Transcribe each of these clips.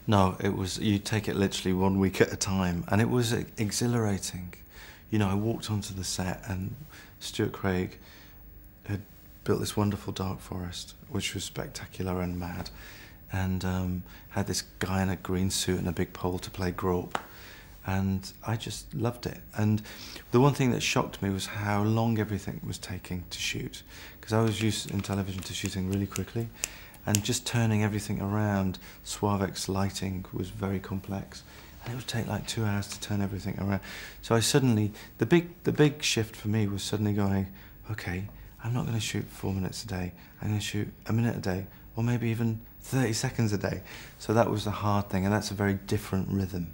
No, it was, you take it literally 1 week at a time, and it was exhilarating. You know, I walked onto the set and Stuart Craig had built this wonderful dark forest, which was spectacular and mad, and had this guy in a green suit and a big pole to play Grope, and I just loved it. And the one thing that shocked me was how long everything was taking to shoot, because I was used in television to shooting really quickly, and just turning everything around. Suavex lighting was very complex, and it would take like 2 hours to turn everything around. So I suddenly, the big shift for me was suddenly going, okay, I'm not going to shoot 4 minutes a day, I'm going to shoot a minute a day, or maybe even 30 seconds a day. So that was the hard thing, and that's a very different rhythm,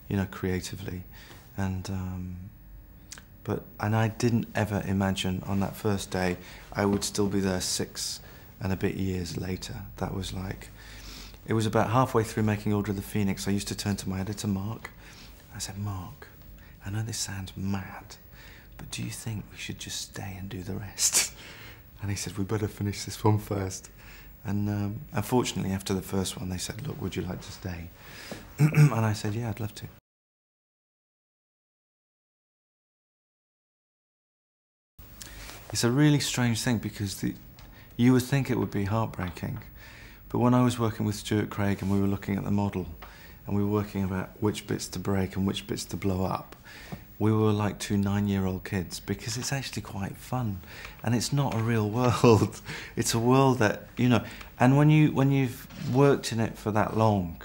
you know, creatively. And I didn't ever imagine on that first day I would still be there 6 and a bit years later. That was like, it was about halfway through making Order of the Phoenix, I used to turn to my editor, Mark. I said, Mark, I know this sounds mad, but do you think we should just stay and do the rest? And he said, we better finish this one first. And unfortunately, after the first one, they said, look, would you like to stay? And I said, yeah, I'd love to. It's a really strange thing, because you would think it would be heartbreaking, but when I was working with Stuart Craig and we were looking at the model and we were working about which bits to break and which bits to blow up, we were like 2 9-year-old kids, because it's actually quite fun, and it's not a real world. It's a world that, you know, and when you've worked in it for that long,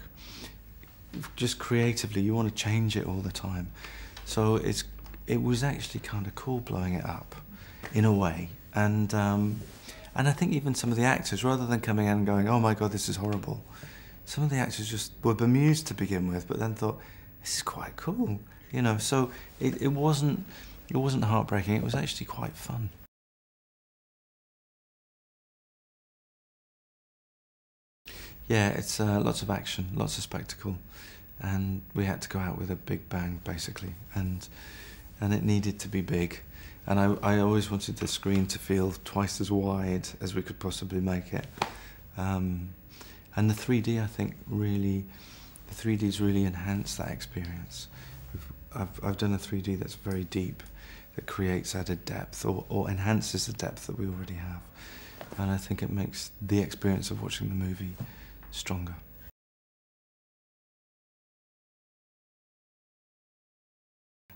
just creatively, you want to change it all the time. So it was actually kind of cool blowing it up, in a way. And I think even some of the actors, rather than coming in and going, oh my God, this is horrible, some of the actors just were bemused to begin with, but then thought, this is quite cool, you know. So it wasn't heartbreaking, it was actually quite fun. Yeah, it's lots of action, lots of spectacle, and we had to go out with a big bang, basically, and it needed to be big. And I always wanted the screen to feel twice as wide as we could possibly make it. And the 3D, I think, really, the 3Ds really enhance that experience. I've done a 3D that's very deep, that creates added depth, or enhances the depth that we already have. And I think it makes the experience of watching the movie stronger.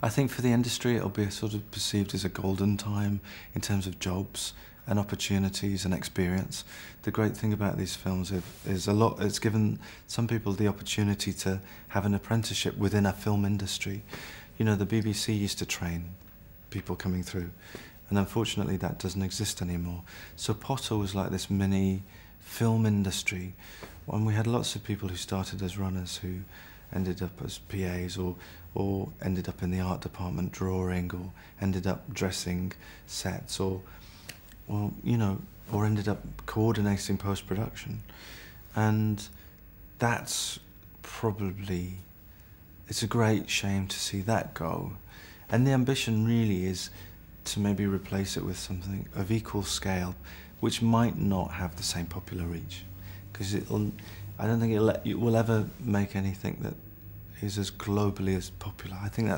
I think for the industry, it'll be sort of perceived as a golden time in terms of jobs and opportunities and experience. The great thing about these films is it's given some people the opportunity to have an apprenticeship within a film industry. You know, the BBC used to train people coming through, and unfortunately that doesn't exist anymore. So Potter was like this mini film industry, and we had lots of people who started as runners who ended up as PAs, or ended up in the art department drawing, or ended up dressing sets, or you know, or ended up coordinating post-production. And that's probably, it's a great shame to see that go. And the ambition really is to maybe replace it with something of equal scale, which might not have the same popular reach, because I don't think it will ever make anything that is as globally as popular. I think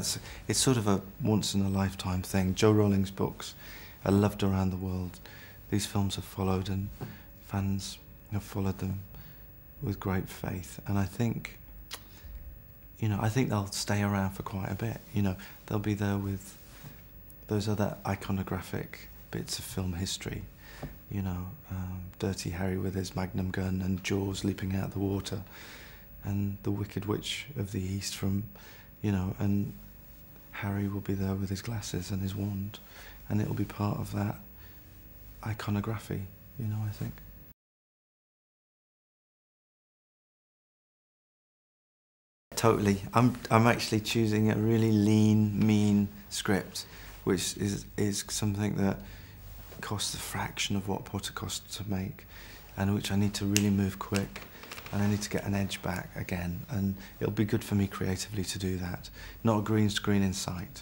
it's sort of a once-in-a-lifetime thing. Joe Rolling's books are loved around the world. These films have followed, and fans have followed them with great faith. And I think, you know, I think they'll stay around for quite a bit. You know, they'll be there with those other iconographic bits of film history. You know, Dirty Harry with his magnum gun, and Jaws leaping out of the water, and the Wicked Witch of the East from, you know, and Harry will be there with his glasses and his wand, and it'll be part of that iconography, you know, I think. Totally. I'm actually choosing a really lean, mean script, which is something that costs a fraction of what Potter cost to make, and which I need to really move quick, and I need to get an edge back again, and it'll be good for me creatively to do that. Not a green screen in sight.